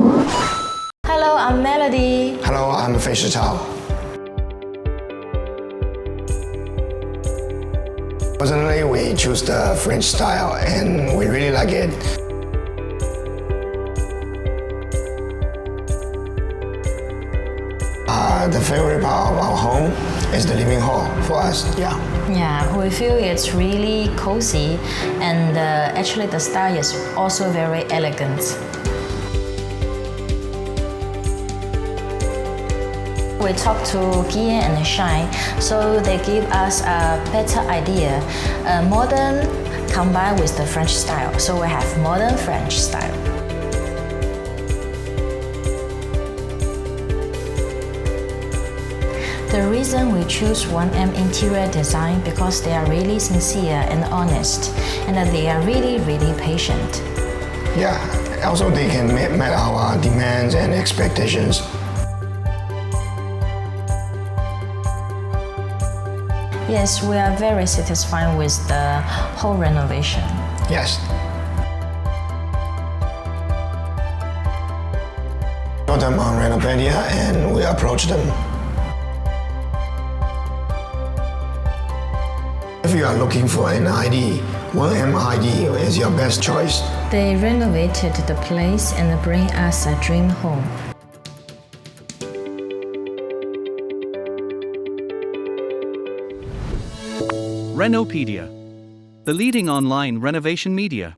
Hello, I'm Melody. Hello, I'm Fei Tao. Personally, we choose the French style and we really like it. The favorite part of our home is the living hall for us, yeah. Yeah, we feel it's really cozy and actually the style is also very elegant. We talked to Guillen and Shine, so they give us a better idea. Modern combined with the French style, so we have modern French style. The reason we choose 1M interior design because they are really sincere and honest, and that they are really patient. Yeah, also they can meet our demands and expectations. Yes, we are very satisfied with the whole renovation. Yes. Got them on Renopedia and we approach them. If you are looking for an ID, 1M ID is your best choice. They renovated the place and bring us a dream home. Renopedia, the leading online renovation media.